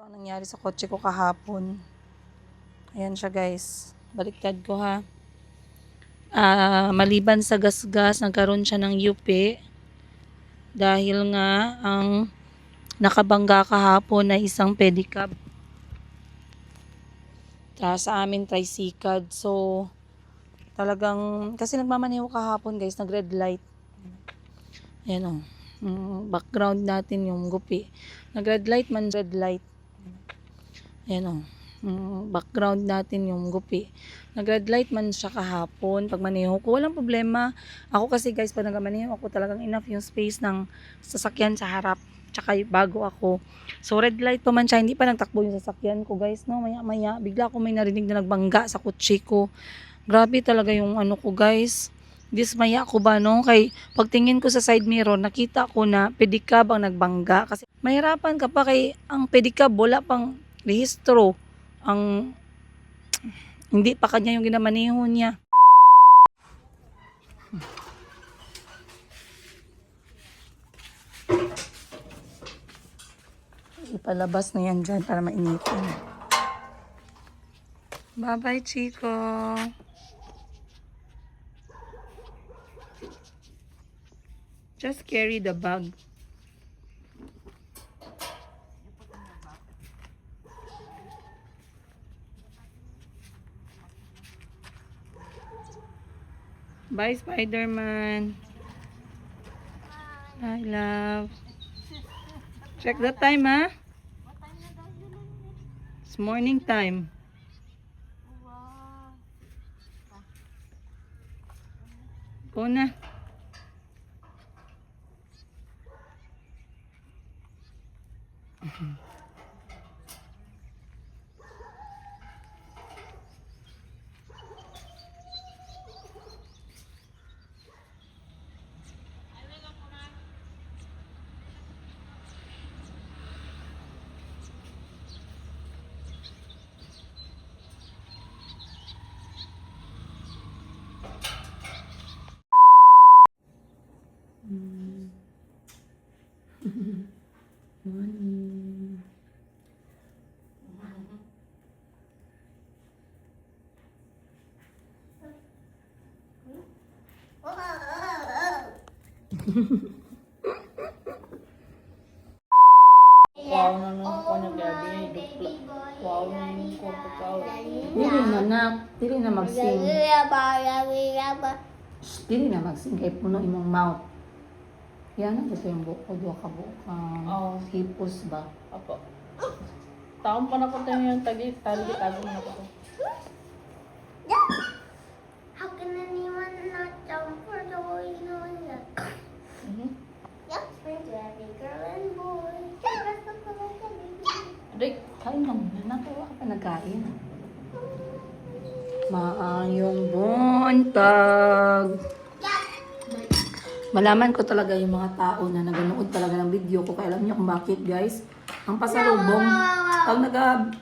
ang nangyari sa kotse ko kahapon. Ayan siya guys. Baliktad ko ha. Maliban sa gasgas, nagkaroon siya ng UP. Dahil nga ang nakabangga kahapon na isang pedicab. Sa amin tricycad. So, talagang, kasi nagmamaneho kahapon guys, nag-red light. Ayan o. Background natin yung gupi. Nag-red light man, red light. Ayan o. Background natin yung gupi. Nag-red light man siya kahapon. Pag maneho ko, walang problema. Ako kasi guys, pag nagmaneho ako, talagang enough yung space ng sasakyan sa harap. Tsaka bago ako. So, red light pa man siya. Hindi pa nagtakbo yung sasakyan ko guys. No? Maya-maya, bigla ako may narinig na nagbangga sa kutsi ko. Grabe talaga yung ano ko guys. Dismaya ko ba no? Kay pagtingin ko sa side mirror, nakita ko na pedicab ang nagbangga. Kasi mahirapan ka pa kay ang pedicab wala pang rehistro. Ang hindi pa kanya yung ginamaneho niya. Ipalabas na yan dyan para mainitin. Bye-bye, Chico. Just carry the bag. Bye, Spider-Man. Bye, love. Check the time, ha? It's morning time. Go na. Morning. Wow na nung kanya gabi dupla. Wow na nung kanya kao. Dili na nak, dili na mag-sing. Dili na mag-sing kay puno imong mouth. Yan ang gusto yung buko, duwa ka buka. Hipos ba? Apo. Taong pa na ko tayo yung tagi-tago na ko. How can anyone not jump for the way you know that? Yep, spring to every girl and boy. Aday, kain lang muna. Nakuha ka pa nagkain. Maayong buntag. Malaman ko talaga yung mga tao na naganood talaga ng video ko. Kaya alam niyo kung bakit guys. Ang pasalubong, pag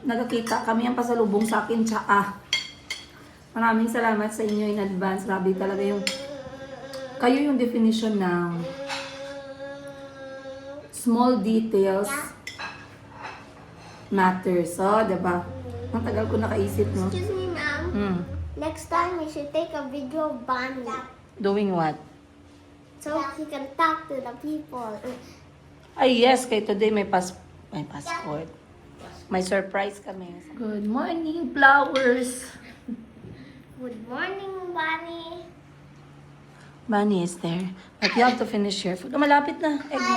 nagkakita kami ang pasalubong sa akin, tsaa. Maraming salamat sa inyo in advance. Grabe talaga yung, kayo yung definition ng small details matters. So, diba? Ang tagal ko nakaisip, no? Excuse me, ma'am. Next time we should take a video of Bonnie. Doing what? So he can talk to the people. Ay, yes. Kay today may passport. May surprise kami. Good morning, flowers. Good morning, Bonnie. Bunny is there. But you have to finish your food. Malapit na. Egg mo.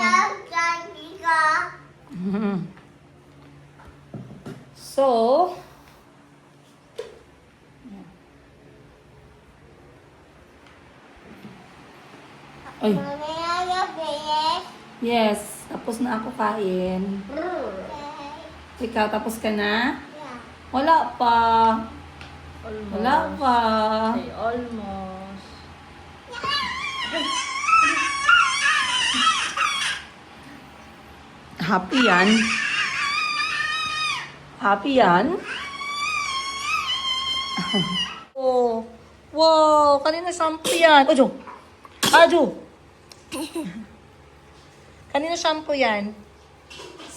So, ay, yes. Tapos na ako kain. Ikaw, tapos ka na? Wala pa. Almost. Wala pa. Say almost. Happy yan. Happy yan. Oh. Wow, kanina shampoo yan. Ojo. Aju. Kanina shampoo yan.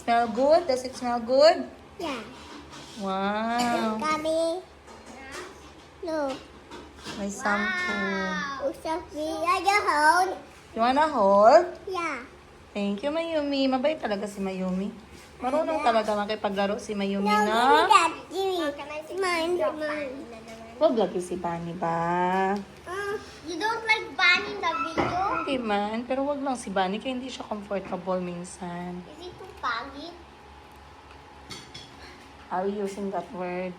Smell good? Does it smell good? Yeah. Wow. Kami. Look. May shampoo. Sophia, you hold? You wanna hold? Yeah. Thank you, Mayumi. Mabait talaga si Mayumi. Marunong talaga makipaglaro si Mayumi No, give me na. that. Give me. Mine. Mine. Huwag lagi si Bunny ba? You don't like Bunny in the video? Hindi man, pero wag lang si Bunny kaya hindi siya comfortable minsan. Is it too pangit? Are we using that word?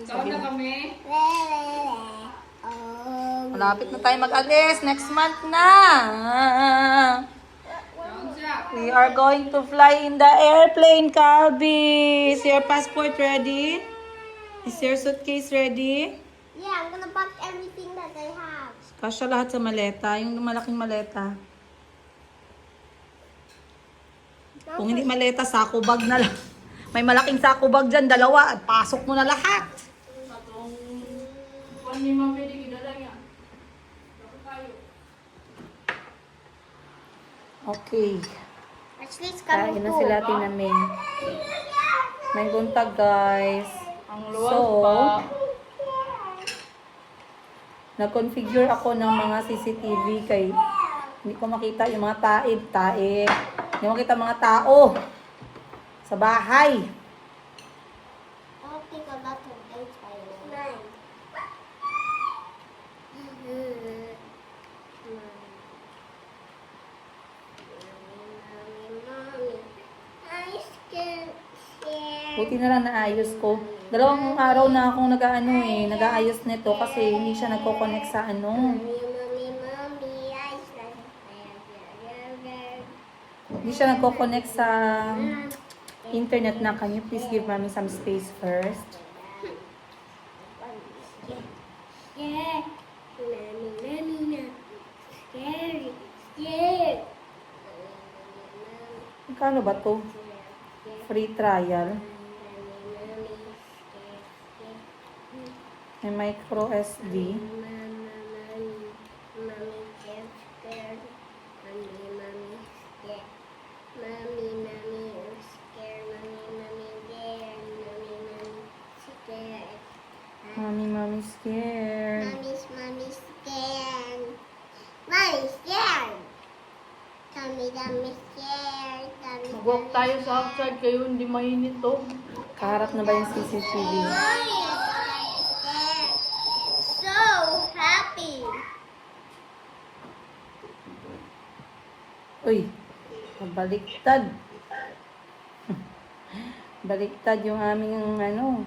Kaon na kami. Malapit na tayo mag-alis. Next month na. Kaon siya. We are going to fly in the airplane, Calby. Is your passport ready? Is your suitcase ready? Yeah, I'm gonna pack everything that I have. Kasya lahat sa maleta. Yung malaking maleta. Kung hindi maleta, sako bag na lang. May malaking sako bag dyan, dalawa. At pasok mo na lahat. Atong kuan ni Ma'am Pwede kidala niya. Dapat tayo. Okay. Actually, it's Kain coming na too. sila tinamin. May buntag, guys. Ang luwag So, pa. nag-configure ako ng mga CCTV kay hindi ko makita yung mga taib. Hindi ko makita mga tao sa bahay. I'll take a lot of eggs by nine. I'm scared. Buti na lang naayos ko. Dalawang araw na akong nag-aayos nito kasi hindi siya nagko-connect sa ano. Mommy, I said. Hindi siya nagko-connect sa internet na. Can you please give mommy some space first? Yeah. Mommy, scary, scared. Magkano ba to? Free trial. May micro SD. Mommy scared. Mommy scared. Mommy scared. Mommy scared. Mag-walk tayo sa outside kayo, hindi mainit to. Kaharap na ba yung CCTV? So happy. Uy, baliktad. Baliktad yung aming ano.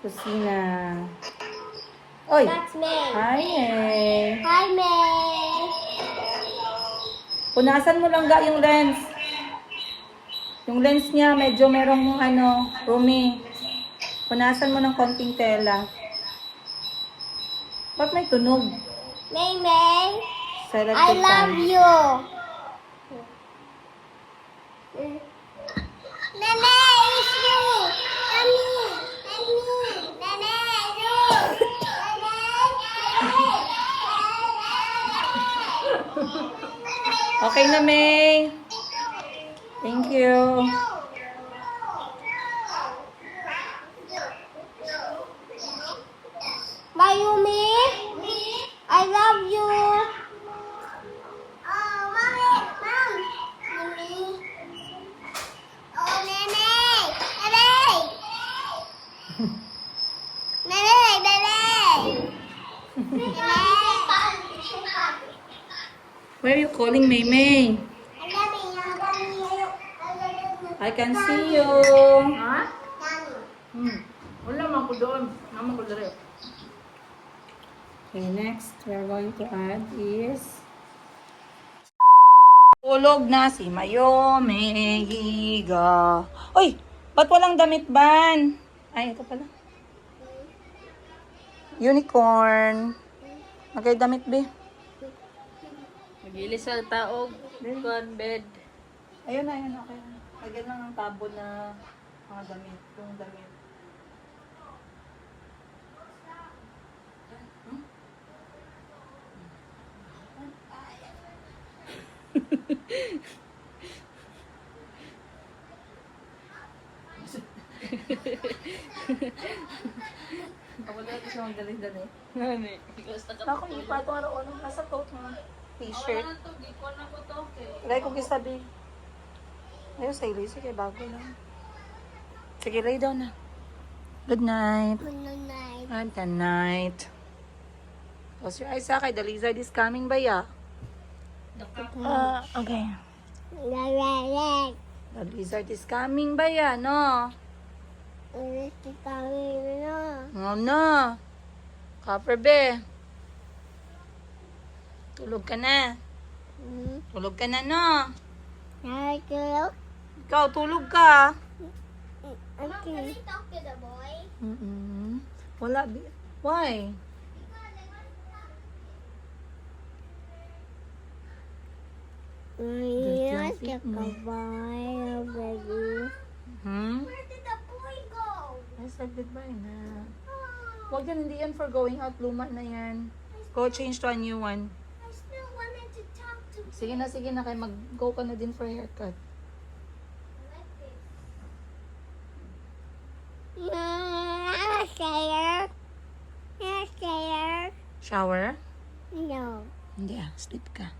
Kusina. Oy! That's May. Hi, eh. Hi, May. Punasan mo lang ga yung lens. Yung lens niya medyo merong ano, rumi. Punasan mo ng konting tela. Ba't may tunog? May. Silent I love you. Nene, it's you. Mommy. Nene, you. Okay na, May. Thank you. Mayumi, I love you. Oh, mommy, mom. Mommy. Oh, Nene. Where are you calling, May May? I can see you. Ha? Wala man ko doon. Naman ko dali. Okay, next we are going to add is tulog na si Mayome Higa. Uy! Ba't walang damit ban? Ay, ito pala. Unicorn. Nagay damit, be. Magilis sa taog. Kuan bed. Ayun na, okay na. Lagyan lang ng tabo na mga damit. Yung damit. Hmm? Ako na ito siya magdali-dali. Nani? Because Ako ipa ito nga roon. Nasa coat mo. T-shirt. Wala na to, di ko na ko to. Lagi ko kisabi. Ayun, sige. Sige, bago lang. Sige, lay down na. Good night. Good night. Good night. Close your eyes, ha? Kay the lizard is coming by, ya. Okay. Lalala. The lizard is coming by, ya, no? Ito kami na. No. Copper be. Tulog ka na. Tulog ka na, no? Nakatulog? Ikaw, tulog ka. Okay. Talk to the boy. Wala. Why? Yes, the boy already. Where did the boy go? I said goodbye na. Wag yan, hindi yan for going out. Luma na yan. Go change to a new one. I still wanted to talk to Sige na. Kaya mag-go ka na din for haircut. Shower. Shower? No. Hindi sleep ka.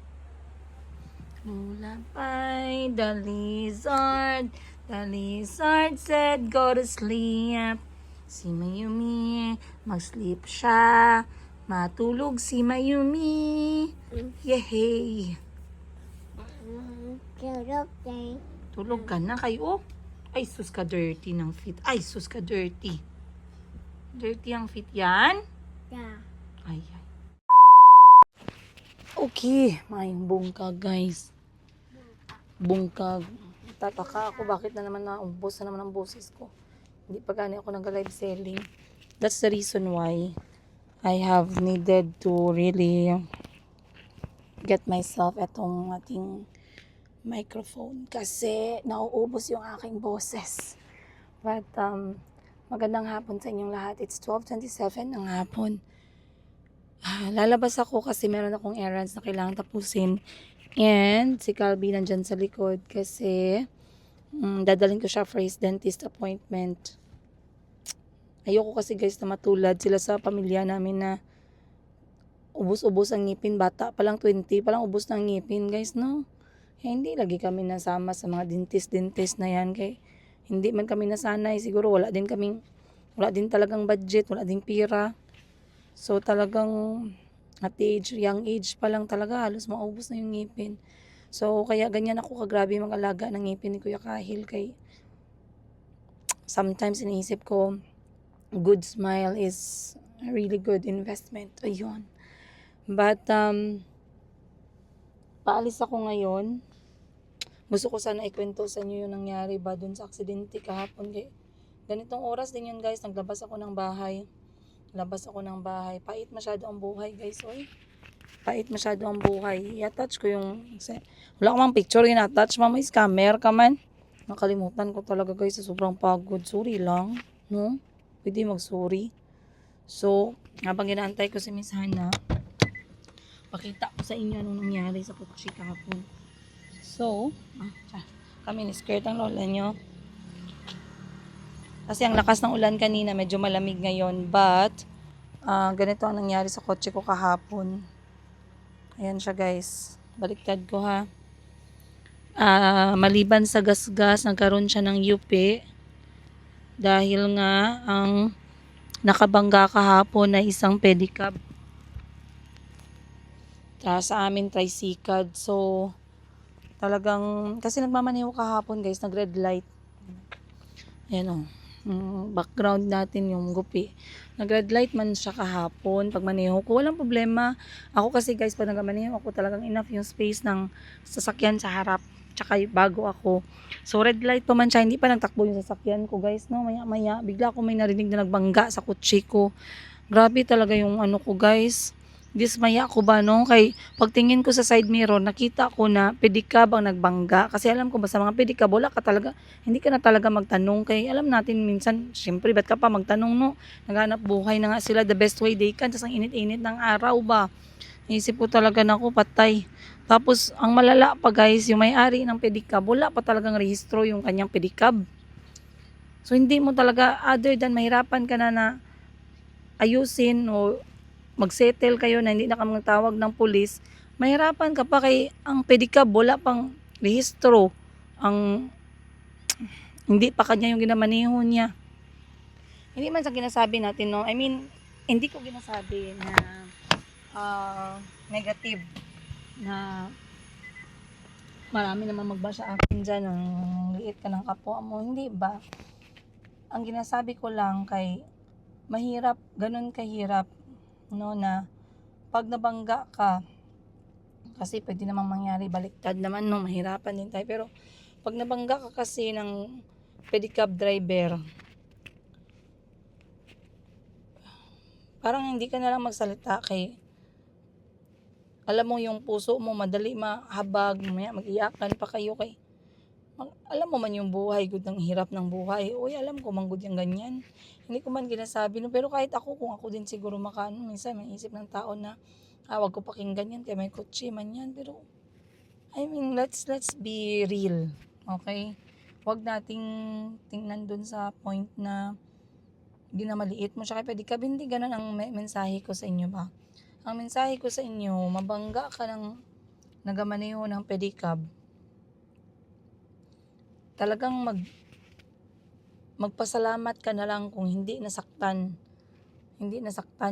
Lullaby, the lizard. The lizard said, go to sleep. Si Mayumi, mag-sleep siya. Matulog si Mayumi. Yehey. Tulog ka na kayo. Ay, sus ka dirty ng feet. Ay, sus ka dirty. Dirty ang feet yan? Yeah. Ay. Okay, mayong bungkag guys. Bungkag. Tataka ako bakit na naman naubos na naman ang boses ko. Hindi pa gani ako nag-live selling. That's the reason why I have needed to really get myself etong ating microphone kasi nauubos yung aking boses. But magandang hapon sa inyong lahat. It's 12:27 ng hapon. Lalabas ako kasi meron akong errands na kailangan tapusin. And si Calby nandyan sa likod kasi dadalhin ko siya for his dentist appointment. Ayoko kasi guys na matulad sila sa pamilya namin na ubos-ubos ang ngipin. Bata pa lang 20, palang ubos na ang ngipin guys, no? Hindi lagi kami nasama sa mga dentist na yan. Kaya hindi man kami nasanay. Siguro wala din talagang budget, wala din pira. So talagang at young age pa lang talaga, halos maubos na yung ngipin. So kaya ganyan ako kagrabe mag-alaga ng ngipin ni Kuya Kahil. Kay sometimes iniisip ko, good smile is a really good investment. Ayun. But paalis ako ngayon. Gusto ko sana ikwento sa inyo yung nangyari ba dun sa aksidente kahapon. Kaya ganitong oras din yun guys, naglabas ako ng bahay. Pait masyado ang buhay guys, oy. Pait masyado ang buhay. I-attach ko yung wala ko mang picture yung attach, mama, scammer ka man. Nakalimutan ko talaga guys, sa sobrang pagod. Sorry lang, no? Pwede mag-sorry. So, habang ginaantay ko si Miss Hana, pakita ko sa inyo anong nangyari sa kotse kahapon. So, kami ni skirt ang lola nyo. Kasi ang lakas ng ulan kanina, medyo malamig ngayon. But, ganito ang nangyari sa kotse ko kahapon. Ayan siya guys. Baliktad ko ha. Maliban sa gasgas, nagkaroon siya ng yupi. Dahil nga, ang nakabangga kahapon na isang pedicab. Sa amin, tricycad. So, talagang, kasi nagmamaneho kahapon guys, nag-red light. Ayan o. Background natin yung gupi. Nag-red light man siya kahapon. Pag maneho ko, walang problema. Ako kasi guys, pag nagmaneho ako, talagang enough yung space ng sasakyan sa harap. Tsaka bago ako. So red light pa man siya, hindi pa nagtakbo yung sasakyan ko guys. No? Maya, bigla ko may narinig na nagbangga sa kutsi ko. Grabe talaga yung ano ko guys. dismaya ko ba no, kay pagtingin ko sa side mirror nakita ko na pedicab ang nagbangga, kasi alam ko ba sa mga pedicab wala ka talaga, hindi ka na talaga magtanong, kay alam natin minsan syempre ba't ka pa magtanong no, naghanap buhay na nga sila the best way they can, tas ang init-init ng araw ba, isip ko talaga na ako patay. Tapos ang malala pa guys, yung may-ari ng pedicab wala pa talagang rehistro yung kanyang pedicab. So hindi mo talaga, other than mahirapan ka na na ayusin o magsettle kayo na hindi na ka magtawag ng pulis, mahirapan ka pa, kay ang pedicab wala pang rehistro, ang hindi pa kanya yung ginamaneho niya. Hindi man sa ginasabi natin no, I mean hindi ko ginasabi na negative na marami naman magba sa akin dyan ng liit ka ng kapwa mo, hindi ba? Ang ginasabi ko lang kay mahirap, ganun kahirap no, na pag nabangga ka, kasi pwede namang mangyari baliktad naman no, mahirapan din tayo, pero pag nabangga ka kasi ng pedicab driver, parang hindi ka na lang magsalita, kay alam mo yung puso mo madali mahabag, mamaya mag-iyakan pa kayo, kay alam mo man yung buhay, good ng hirap ng buhay. Uy, alam ko man good yung ganyan. Hindi ko man ginasabi no, pero kahit ako, kung ako din siguro makaano, minsan may isip ng tao na wag ko pakinggan yan, kaya may kotse man yan. Pero I mean, let's be real. Okay? Wag nating tingnan dun sa point na ginamaliit mo siya kay pedicab. Hindi ganun ang mensahe ko sa inyo ba? Ang mensahe ko sa inyo, mabangga ka ng nagamaneho ng pedicab, talagang magpasalamat ka na lang kung hindi nasaktan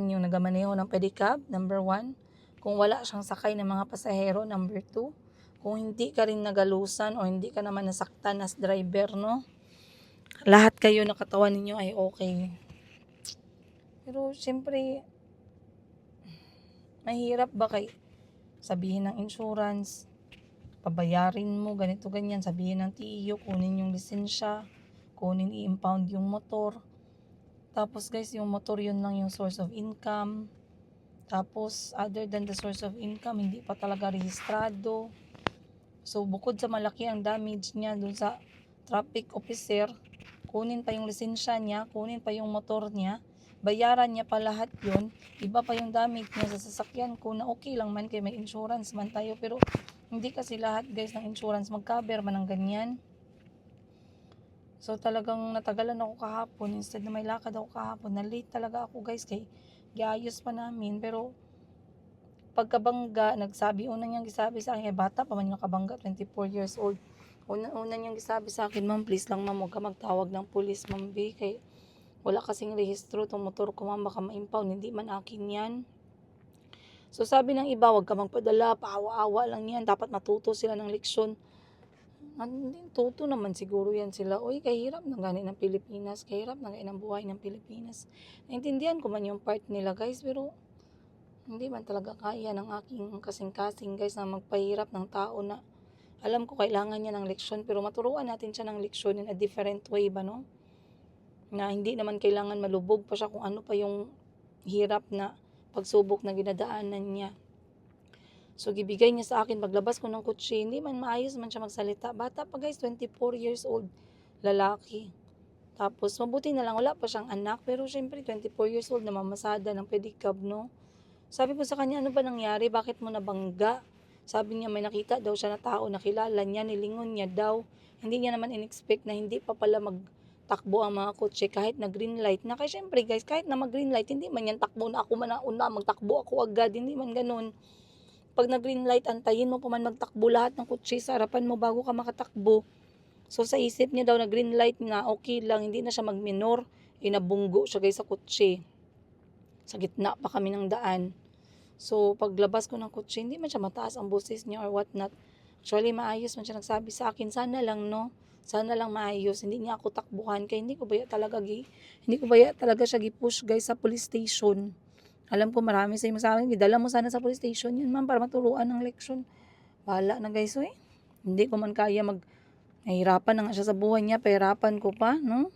yung nagamaneho ng pedicab, number 1. Kung wala siyang sakay ng mga pasahero, number 2. Kung hindi ka rin nagalusan o hindi ka naman nasaktan as driver, no? Lahat kayo na katawan ninyo ay okay. Pero syempre, mahirap ba kay sabihin ng insurance, pabayarin mo, ganito ganyan, sabihin ng TEO, kunin yung lisensya, kunin i-impound yung motor. Tapos guys, yung motor yun lang yung source of income. Tapos other than the source of income, hindi pa talaga rehistrado. So bukod sa malaki ang damage niya dun sa traffic officer, kunin pa yung lisensya niya, kunin pa yung motor niya, bayaran niya pa lahat yun, iba pa yung damage niya sa sasakyan ko, na okay lang man kay may insurance man tayo, pero hindi kasi lahat guys ng insurance mag-cover man ng ganyan. So talagang natagalan ako kahapon, instead na may lakad ako kahapon, na late talaga ako guys, kay giayos pa namin. Pero pagkabangga, una niyang gisabi sa akin, bata pa man yung kabangga, 24 years old. Una niyang gisabi sa akin, ma'am please lang ma'am, huwag ka magtawag ng pulis ma'am B, kay wala kasing rehistro tong motor ko ma'am, baka ma-impound, hindi man akin yan. So sabi ng iba, wag ka magpadala, paawa-awa lang yan, dapat matuto sila ng leksyon. Tuto naman siguro yan sila. Uy, kahirap na gani ng Pilipinas, kahirap na gani ng buhay ng Pilipinas. Naintindihan ko man yung part nila guys, pero hindi man talaga kaya ng aking kasing-kasing guys na magpahirap ng tao na alam ko kailangan niya ng leksyon, pero maturuan natin siya ng leksyon in a different way ba, no? Na hindi naman kailangan malubog pa siya kung ano pa yung hirap na pagsubok na ginadaanan niya. So gibigay niya sa akin, paglabas ko ng kotse, hindi man maayos man siya magsalita. Bata pa guys, 24 years old, lalaki. Tapos mabuti na lang wala pa siyang anak, pero syempre 24 years old na mamasada ng pedicab, no? Sabi ko sa kanya, ano ba nangyari? Bakit mo nabangga? Sabi niya may nakita daw siya na tao, nakilala niya, nilingon niya daw. Hindi niya naman in-expect na hindi pa pala magtakbo ang mga kotse kahit na green light. Na kaya syempre guys, kahit na mag green light, hindi man yan takbo na ako man na una, magtakbo ako agad, hindi man ganun. Pag na green light, antayin mo pa man magtakbo lahat ng kotse sa harapan mo bago ka makatakbo. So sa isip niya daw na green light na okay lang, hindi na siya magminor, inabunggo siya guys sa kotse. Sa gitna pa kami ng daan. So paglabas ko ng kotse, hindi man siya mataas ang boses niya or what not. Actually maayos man siya nagsabi sa akin, sana lang no, sana lang maayos, hindi niya ako takbuhan, kaya hindi ko ba talaga siya gi-push guys sa police station. Alam ko marami sa inyo sa akin, dala mo sana sa police station yun ma'am para maturuan ng leksyon. Bahala na guys, hindi ko man kaya nahihirapan na nga siya sa buhay niya, pahirapan ko pa, no?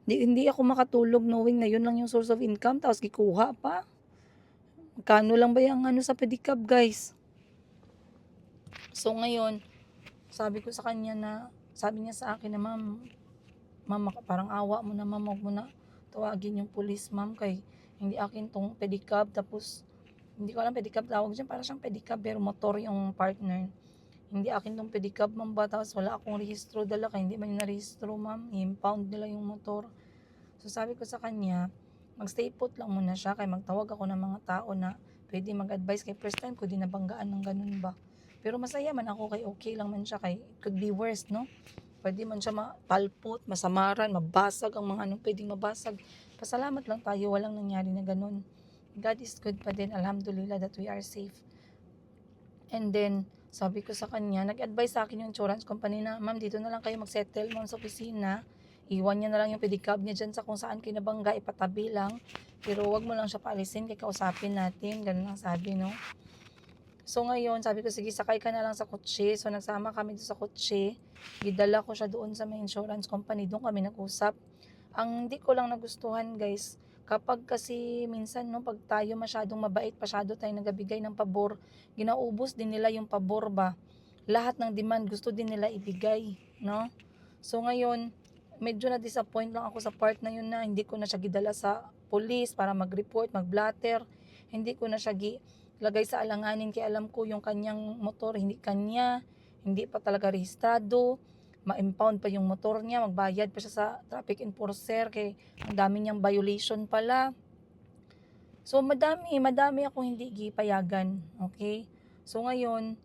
Hindi ako makatulog knowing na yun lang yung source of income, tapos gikuha pa. Magkano lang ba yung ano sa pedicab, guys? So ngayon, sabi ko sa kanya na, sabi niya sa akin na, ma'am, parang awa mo na, ma'am, huwag mo na tawagin yung police, ma'am, kay hindi akin tong pedicab. Tapos hindi ko alam pedicab tawag dyan, para siyang pedicab pero motor yung partner. Hindi akin tong pedicab, ma'am ba, tapos wala akong rehistro dala, kaya hindi man yung narehistro, ma'am, i-impound nila yung motor. So sabi ko sa kanya, magstay put lang muna siya, kaya magtawag ako ng mga tao na pwede mag-advise, kay first time ko din nabanggaan ng ganun ba. Pero masaya man ako, kay okay lang man siya, kay it could be worse, no? Pwede man siya mapalpot, masamaran, mabasag ang mga anong pwedeng mabasag. Pasalamat lang tayo, walang nangyari na ganun. God is good pa din, alhamdulillah that we are safe. And then, sabi ko sa kanya, nag-advise sa akin yung insurance company na, ma'am, dito na lang kayo mag-settle, ma'am, sa opisina. Iwan niya na lang yung pedicab niya dyan sa kung saan kinabangga, ipatabi lang. Pero wag mo lang siya paalisin, kaya kausapin natin. Ganun lang sabi, no? So ngayon, sabi ko, sige, sakay ka na lang sa kotse. So nagsama kami doon sa kotse. Gidala ko siya doon sa may insurance company. Doon kami nag-usap. Ang hindi ko lang nagustuhan, guys, kapag kasi minsan, no, pag tayo masyadong mabait, masyado tayo nagabigay ng pabor, ginaubos din nila yung pabor ba. Lahat ng demand gusto din nila ibigay, no? So ngayon, medyo na-disappoint lang ako sa part na yun na hindi ko na siya gidala sa police para mag-report, mag-blatter. Hindi ko na siya lagay sa alanganin, kaya alam ko yung kanyang motor hindi kanya, hindi pa talaga rehistrado, ma-impound pa yung motor niya, magbayad pa siya sa traffic enforcer, kay ang dami niyang violation pala. So madami ako hindi gipayagan, okay? So ngayon,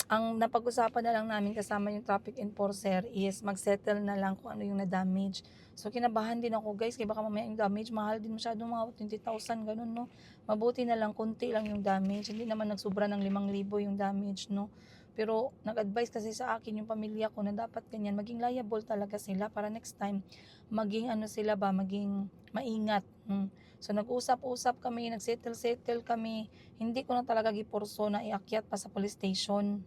ang napag-usapan na lang namin kasama yung traffic enforcer is mag-settle na lang kung ano yung na-damage. So kinabahan din ako, guys, kaya baka mamaya yung damage, mahal din masyado, mga 20,000 ganun, no? Mabuti na lang, konti lang yung damage, hindi naman nagsubra ng 5,000 yung damage, no? Pero nag-advise kasi sa akin yung pamilya ko na dapat ganyan, maging liable talaga sila para next time, maging ano sila ba, maging maingat. So nag-usap-usap kami, nag-settle kami, hindi ko na talaga giporso na iakyat pa sa police station.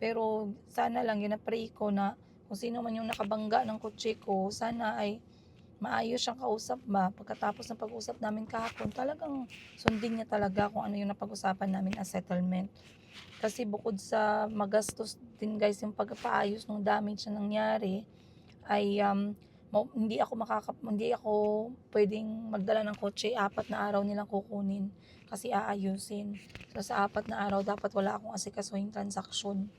Pero sana lang, ginapray ko na kung sino man yung nakabangga ng kotse ko, sana ay maayos siyang kausap ba. Pagkatapos ng pag-usap namin kahapon, talagang sundin niya talaga kung ano yung napag-usapan namin as settlement. Kasi bukod sa magastos din, guys, yung pagpaayos ng damage na nangyari, ay hindi ako pwedeng magdala ng kotse, 4 na araw nilang kukunin kasi aayusin. So sa 4 na araw dapat wala akong asikasuhin transaksyon.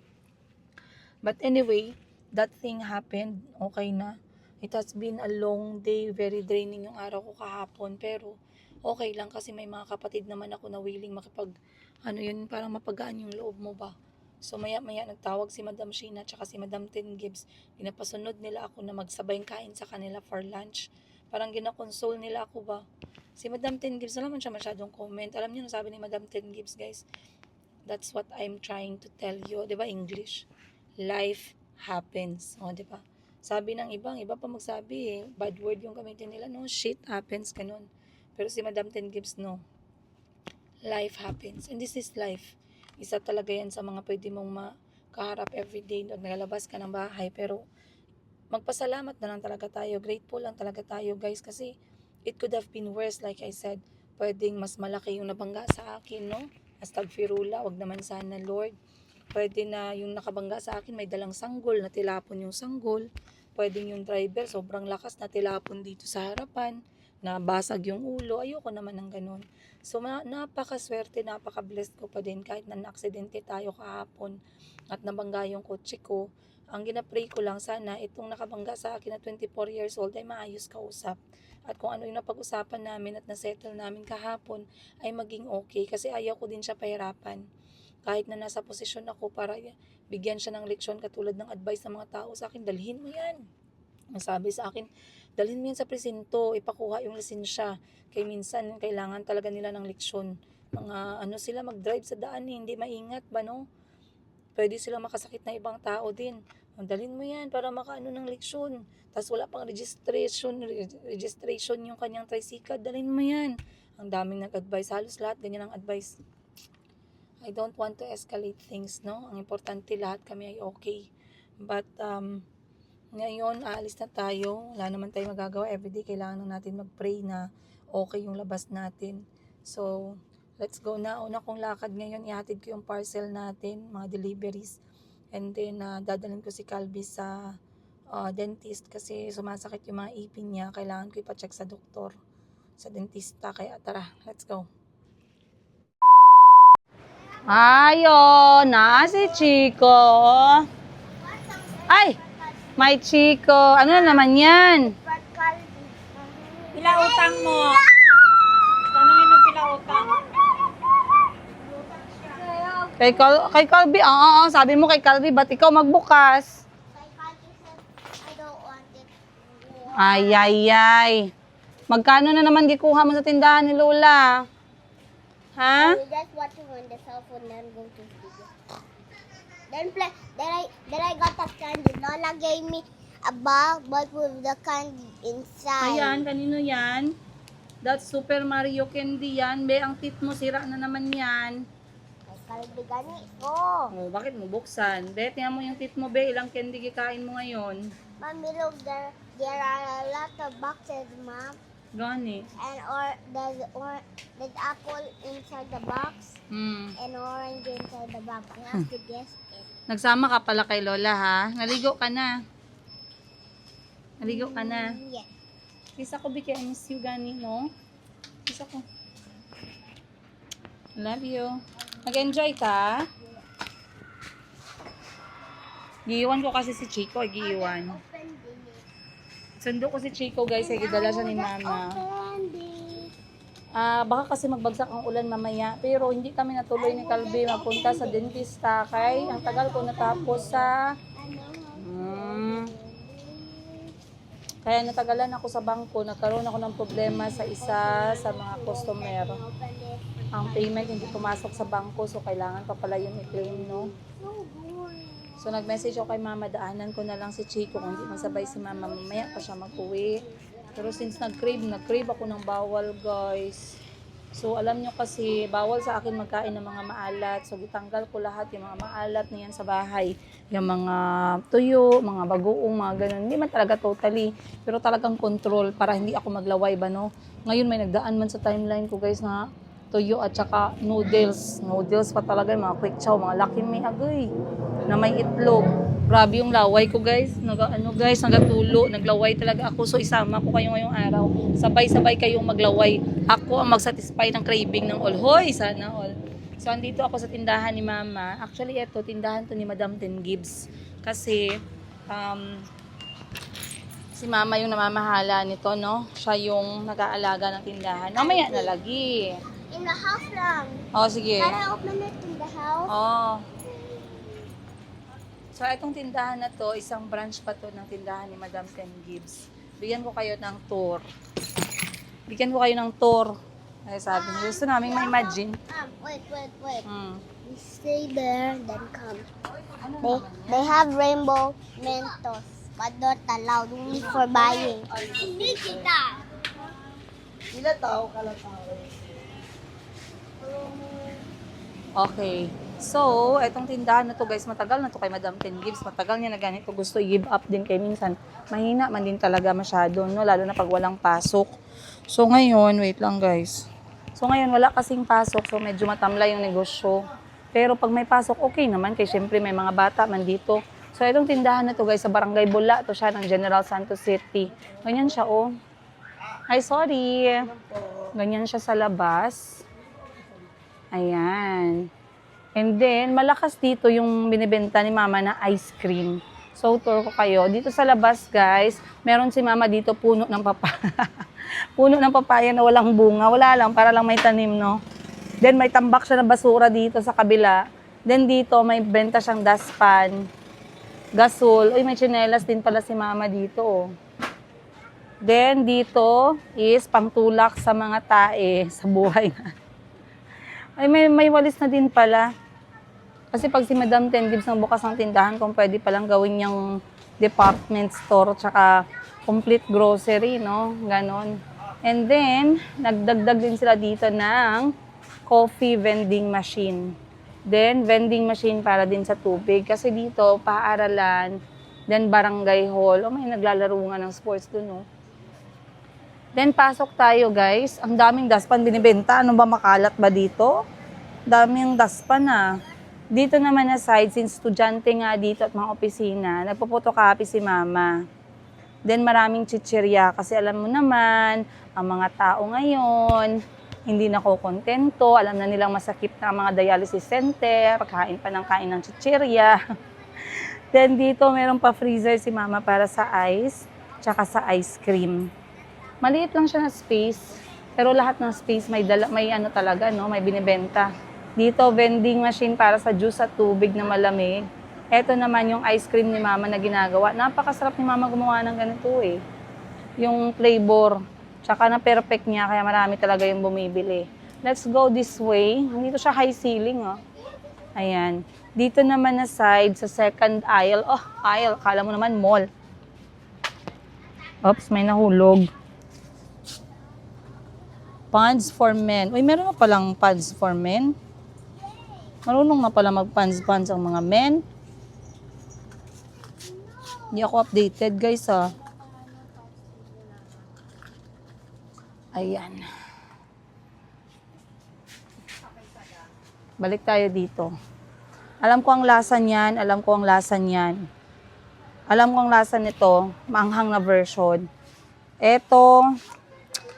But anyway, that thing happened, okay na. It has been a long day, very draining yung araw ko kahapon, pero okay lang kasi may mga kapatid naman ako na willing ano yun, parang mapagaan yung loob mo ba. So maya-maya nagtawag si Madam Sheena at si Madam Ten Gibbs. Pinapasunod nila ako na magsabayang kain sa kanila for lunch. Parang ginakonsole nila ako ba. Si Madam Ten Gibbs, wala man siya masyadong comment. Alam niyo, sabi ni Madam Ten Gibbs, guys, that's what I'm trying to tell you. Diba English? Life happens. O, diba? Sabi ng iba pa magsabi eh. Bad word yung gamitin nila. No, shit happens, ganun. Pero si Madam Ten Gibbs, no. Life happens. And this is life. Isa talaga yan sa mga pwede mong makaharap everyday. Naglalabas ka ng bahay. Pero magpasalamat na lang talaga tayo. Grateful lang talaga tayo, guys. Kasi it could have been worse, like I said. Pwedeng mas malaki yung nabangga sa akin, no? Astagfirullah, wag naman sana, Lord. Pwede na yung nakabangga sa akin may dalang sanggol, na tilapon yung sanggol. Pwedeng yung driver sobrang lakas na tilapon dito sa harapan, nabasag yung ulo. Ayoko naman ng ganun. So napakaswerte, napaka-blessed ko pa din kahit na na-aksidente tayo kahapon at nabangga yung kotse ko. Ang ginapray ko lang, sana itong nakabangga sa akin na 24 years old ay maayos kausap. At kung ano yung napag-usapan namin at nasettle namin kahapon ay maging okay. Kasi ayaw ko din siya pahirapan. Kahit na nasa posisyon ako para bigyan siya ng leksyon katulad ng advice ng mga tao sa akin, dalhin mo yan. Ang sabi sa akin, dalhin mo yan sa presinto, ipakuha yung lisensya. Kaya minsan, kailangan talaga nila ng leksyon. Mga sila mag-drive sa daan, hindi maingat ba, no? Pwede silang makasakit na ibang tao din. Dalhin mo yan para makaano ng leksyon. Tapos wala pang registration yung kanyang tricycle, dalhin mo yan. Ang daming nag-advise, halos lahat ganyan ang advice. I don't want to escalate things, no? Ang importante, lahat kami ay okay. But, ngayon, aalis na tayo. Wala naman tayo magagawa. Everyday, kailangan natin mag-pray na okay yung labas natin. So, Let's go na. Una kong lakad ngayon, ihatid ko yung parcel natin, mga deliveries. And then, dadalhin ko si Calvi sa dentist kasi sumasakit yung mga ipin niya. Kailangan ko ipacheck sa doktor, sa dentista. Kaya tara, let's go. Ayo, na si Chico. Ay, may Chico. Ano na naman yan? Pila utang mo? Tanungin mo pila utang. Kay Calvi, sabi mo kay Calvi, ba't ikaw magbukas? I don't want it. Ay. Magkano na naman gikuha mo sa tindahan ni Lola? Ha? We just watching on the cell phone, then go to video. Then play. Then I got a candy. Lola gave me a bag, but with the candy inside. Ayan, kanino yan? That's Super Mario candy yan. Be, ang tit mo, sira na naman yan. Ay, kalbigan ito. Oh, bakit mo buksan? Be, tingnan mo yung tit mo, be. Ilang candy kikain mo ngayon? Mommy, look, there are a lot of boxes, Mom. Gani. And there's apple inside the box and orange inside the box. You have to guess it. Nagsama ka pala kay Lola, ha? Naligo ka na. Naligo ka na. Yes. Kiss ako, Biki. I miss you, Gani, no? Kiss ako. Love you. Nag-enjoy ka? Giiwan ko kasi si Chico, giiwan. Open this. Sundo ko si Chico, guys, ay gidala siya ni Mama. Open this. Baka kasi magbagsak ang ulan mamaya, pero hindi kami natuloy ni Calvi mapunta sa dentista kay ang tagal ko natapos sa kaya natagalan ako sa bangko, nagkaroon ako ng problema sa isa sa mga customer. Open this. Ang payment hindi pumasok sa bangko, so kailangan pa pala yung i-claim, no? So boring. So nag-message ako kay Mama, daanan ko na lang si Chico kung hindi masabay si Mama, mamaya pa siya mag-uwi. Pero since nag-crave ako ng bawal, guys. So alam nyo kasi, bawal sa akin magkain ng mga maalat. So gitanggal ko lahat yung mga maalat na yan sa bahay. Yung mga tuyo, mga bagoong, mga ganun. Hindi man talaga totally, pero talagang control para hindi ako maglaway ba, no? Ngayon may nagdaan man sa timeline ko, guys, na tuyo at saka noodles. Noodles pa talaga, mga quick chow, mga Lucky Me, agoy, na may itlog. Grabe yung laway ko, guys. Nagatulo, naglaway talaga ako. So isama ko kayo ngayong araw. Sabay-sabay kayong maglaway. Ako ang mag-satisfy ng craving ng all. Hoy, sana all. So andito ako sa tindahan ni Mama. Actually, ito, tindahan to ni Madam Ten Gibbs. Kasi, si Mama yung namamahala nito, no? Siya yung nag-aalaga ng tindahan. Mamaya na lagi. In the house lang. Oh, sige. Can I open it in the house? Oh. So, itong tindahan na to, isang branch pa to ng tindahan ni Madam Ten Gibbs. Bigyan ko kayo ng tour. Ay, sabi niyo, gusto namin ma-imagine. Wait. Hmm. We stay there, then come. They have rainbow Mentos, but not allowed, only for buying. Hindi kita. Okay. So, itong tindahan na to, guys, matagal na to kay Madam Ten Gibbs. Matagal niya na ganito. Gusto i-give up din kay minsan. Mahina man din talaga masyado, no? Lalo na pag walang pasok. So, ngayon, wait lang, guys. So, ngayon, wala kasing pasok. So, medyo matamlay yung negosyo. Pero pag may pasok, okay naman. Kaya syempre, may mga bata man dito. So, itong tindahan na to, guys, sa Barangay Bula. Ito siya ng General Santos City. Ganyan siya, oh. Ay, sorry. Ganyan siya sa labas. Ayan. And then, malakas dito yung binibenta ni Mama na ice cream. So, tour ko kayo. Dito sa labas, guys, meron si Mama dito puno ng papaya. Puno ng papaya na walang bunga. Wala lang, para lang may tanim, no? Then, may tambak siya na basura dito sa kabila. Then, dito, may benta siyang dustpan, gasol. Uy, may tsinelas din pala si Mama dito, oh. Then, dito is pangtulak sa mga tae sa buhay na. Ay, may walis na din pala. Kasi pag si Madam Ten Gibbs nang bukas ng tindahan, kung pwede palang gawin niyang department store tsaka complete grocery, no? Ganon. And then, nagdagdag din sila dito ng coffee vending machine. Then, vending machine para din sa tubig. Kasi dito, paaralan, then barangay hall. O, may naglalaro nga ng sports dun, no? Then, pasok tayo, guys. Ang daming daspan binibenta. Ano ba, makalat ba dito? Daming daspan, ah. Dito naman na side, since estudyante nga dito at mga opisina, nagpo-photocopy si mama. Then, maraming chichirya. Kasi alam mo naman, ang mga tao ngayon, hindi nakokontento. Alam na nilang masakit na ang mga dialysis center. Kain pa ng kain ng chichirya. Then, dito, meron pa freezer si mama para sa ice, tsaka sa ice cream. Maliit lang siya na space, pero lahat ng space may ano talaga, no, may binibenta. Dito vending machine para sa juice at tubig na malamig. Ito naman yung ice cream ni mama na ginagawa. Napakasarap ni mama gumawa ng ganito eh. Yung flavor, tsaka na perfect niya kaya marami talaga yung bumibili. Let's go this way. Dito siya high ceiling, oh. Ayan. Dito naman na side sa second aisle. Oh, aisle, kala mo naman mall. Oops, may nahulog. Pads for men. Uy, meron na palang pads for men. Marunong na pala mag-pads ang mga men. Hindi ako updated, guys, ah. Ayan. Balik tayo dito. Alam ko ang lasa niyan. Alam ko ang lasa nito. Maanghang na version. Eto,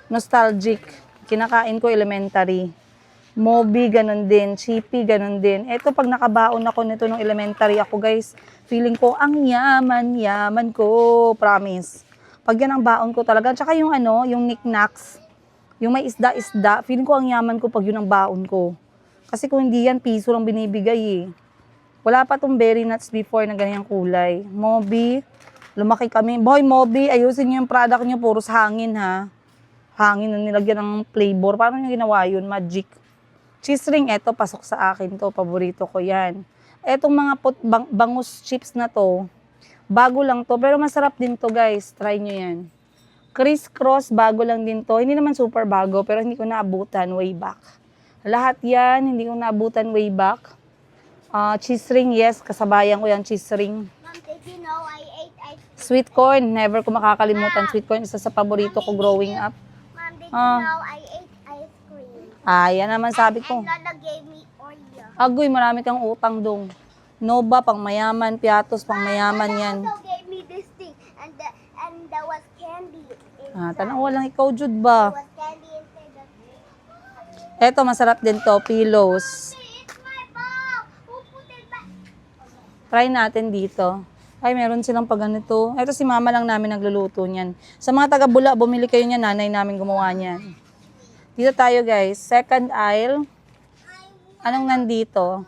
nostalgic. Kinakain ko elementary. Moby, ganun din. Chippy, ganun din. Eto, pag nakabaon ako nito nung elementary ako, guys, feeling ko, ang yaman ko. Promise. Pag yan ang baon ko talaga. Tsaka yung yung knickknacks, yung may isda-isda, feeling ko ang yaman ko pag yun ang baon ko. Kasi kung hindi yan, piso lang binibigay eh. Wala pa tong berry nuts before na ganyang kulay. Moby, lumaki kami. Boy, Moby, ayusin niyo yung product niyo, puros hangin ha. Hangin na nilagyan ng flavor. Paano niyo ginawa yun? Magic. Cheese ring, eto, pasok sa akin to. Paborito ko yan. Etong mga bangus chips na to, bago lang to. Pero masarap din to, guys. Try nyo yan. Criss-cross, bago lang din to. Hindi naman super bago, pero hindi ko naabutan way back. Lahat yan, hindi ko naabutan way back. Cheese ring, yes. Kasabayan ko yan, cheese ring. Mom, did you know I ate ice cream? Sweet corn, never ko makakalimutan. Sweet corn, isa sa paborito ko growing up. Mom, did you know I ate ice cream? Yan naman sabi ko. And Lola gave me Oreo. Agoy, marami kang utang dong. Nova, pang mayaman. Piatos, pang mayaman yan. Lola also gave me this thing. And there was candy inside. Tanong walang ikaw, Jude ba? There was candy inside the thing. Eto, masarap din to. Pillows. It's my ball. Who put it back? Try natin dito. Ay, meron silang pag ganito. Eto, si mama lang namin nagluluto niyan. Sa mga taga-Bula, bumili kayo niyan. Nanay namin gumawa niyan. Dito tayo, guys. Second aisle. Anong nandito?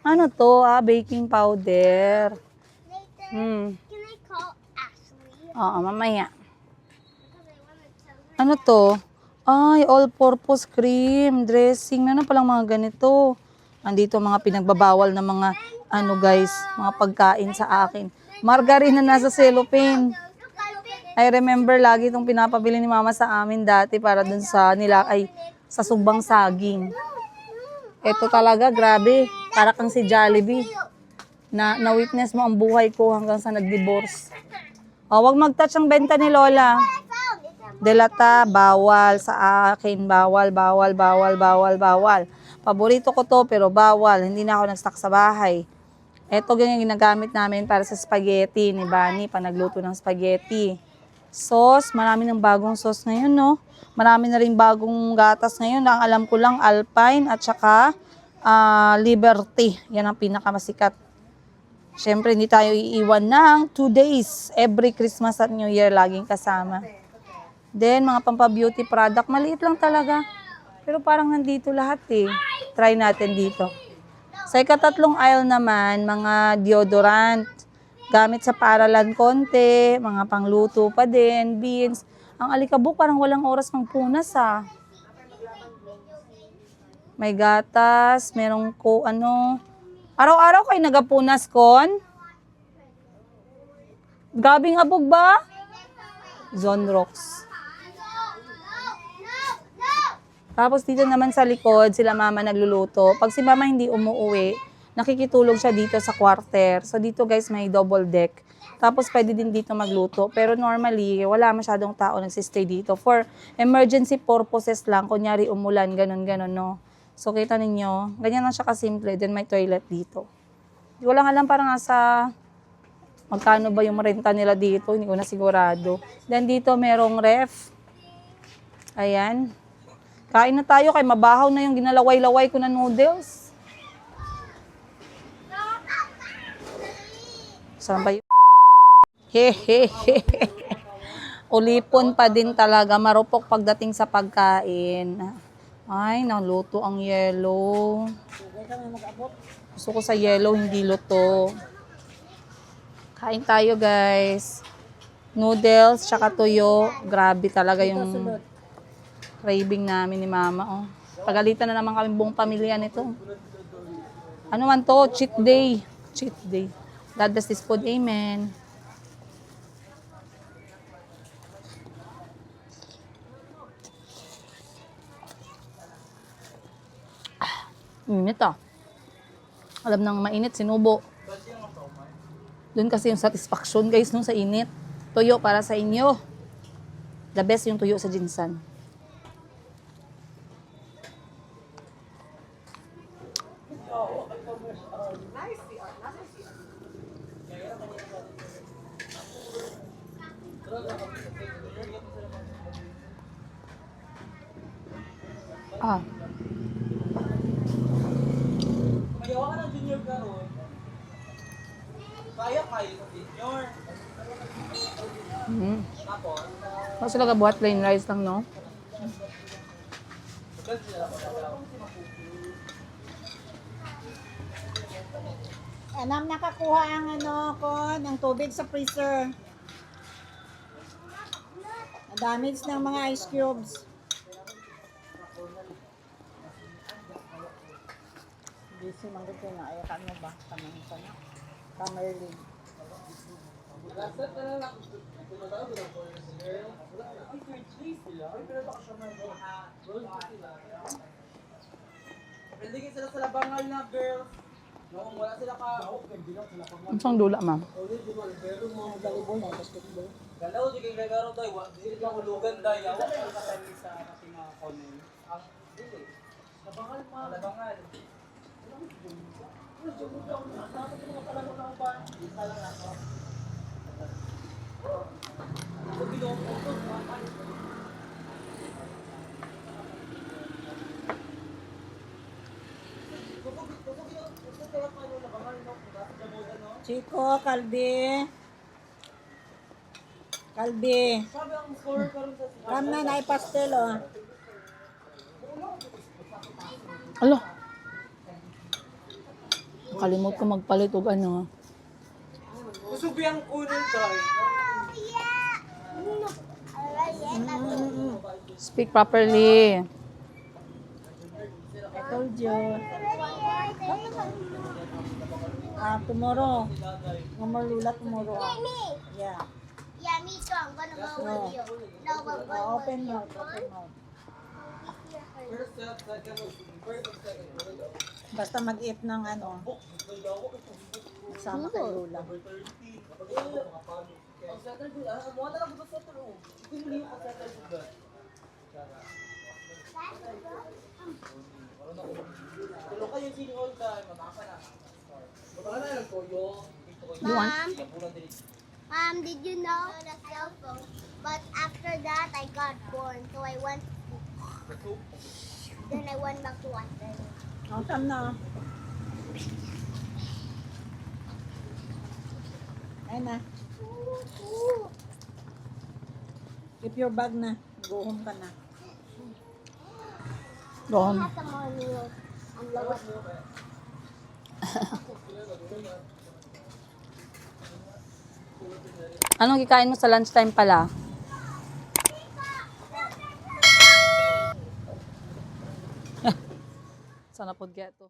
Ano to? Baking powder. Later, Hmm. can I call Ashley? Oo, mamaya. Because I want to tell her. Ano to? Ay, all-purpose cream, dressing. Ano palang mga ganito? Andito mga pinagbabawal na mga, guys, mga pagkain sa akin. Margarine na nasa cellophane. I remember lagi itong pinapabili ni mama sa amin dati para dun sa sa sugbang saging. Ito talaga, grabe. Para kang si Jollibee. Na-witness mo ang buhay ko hanggang sa nag-divorce. Wag mag-touch ang benta ni Lola. I found it's a Delata, bawal sa akin. Bawal. Paborito ko to pero bawal. Hindi na ako nag-stock sa bahay. Ito ganyan ginagamit namin para sa spaghetti ni Bani pag nagluto ng spaghetti. Sauce, marami ng bagong sauce ngayon, no? Marami na rin bagong gatas ngayon. Ang alam ko lang, Alpine at saka Liberty. Yan ang pinakamasikat. Siyempre, hindi tayo iiwan ng 2 days. Every Christmas at New Year, laging kasama. Then, mga pampa-beauty product, maliit lang talaga. Pero parang nandito lahat eh. Try natin dito. Sa ikatatlong aisle naman, mga deodorant. Gamit sa paaralan konti, mga pangluto pa din, beans. Ang alikabok parang walang oras magpunas ah. May gatas, merong araw-araw kayo nagapunas kon? Gabing abog ba? Zonrox. Tapos dito naman sa likod, sila mama nagluluto. Pag si mama hindi umuwi, nakikitulog siya dito sa quarter. So dito guys, may double deck. Tapos pwede din dito magluto. Pero normally, wala masyadong tao nagsistay dito. For emergency purposes lang, kunyari umulan, ganun, no. So kita ninyo, ganyan lang siya kasimple. Then may toilet dito. Hindi ko lang alam parang nasa magkano ba yung renta nila dito, hindi ko na sigurado. Then dito merong ref. Ayan. Kain na tayo kay mabahaw na yung ginalaway-laway ko na noodles. Saan ba yun? Hehehe. Ulipon pa din talaga, marupok pagdating sa pagkain. Ay, naluto ang yellow. Gusto ko sa yellow, hindi luto. Kain tayo, guys. Noodles, tsaka tuyo. Grabe talaga yung craving namin ni Mama. Oh. Pagalitan na naman kami buong pamilya nito. Ano man to? Cheat day. Cheat day. God bless this food. Amen. Init ah. Alam nang mainit, sinubo. Doon kasi yung satisfaction guys nung sa init. Tuyo para sa inyo. The best yung tuyo sa Jinsan. Ah. Magawa ka ng junior karon. Kaya sa senior. Tapos, Kasi sila buhat plain rice lang, no? Anam nakakuha ang ng tubig sa freezer. Damage ng mga ice cubes. Busy man gud na ayakan mo ba kanang sana. Tamerling. pendingin sila sa labangal na girls. Noong wala sila ka... Ang siyang dula, ma'am. Galaw, di kang gagaro tayo. Di ka hulugan tayo. Wala ka kasali sa ating mga konen. Ang dili. Labangal pa. Labangal. Chico, Kalbi. Kalbi. Sabi ang score karon sa Kam na na pastel oh. Alo. Kalimot ko magpalit og ano. Usog yung kunin tayo. Speak properly. I told you. Tomorrow. No more lula tomorrow. Me. Yeah. Yeah, me too. I'm gonna go with you. No, I'm going Open mouth. Open mouth. First step, second, first and second. Basta mag-eat ng sama kay lula. Ang settle good. Mo na lang ba settle? Sige mo liyo ka settle good. Tulo kayo sino all time, mabaka na. Baka na lang toyo. Mom, did you know the cell phone? But after that, I got born, so I went. Then I went back to water. Tam na. Ayun na. Keep your bag na. Go home ka na. Doon. Not the morning. I'm lower. Anong kikain mo sa lunchtime pala? Sana po geto.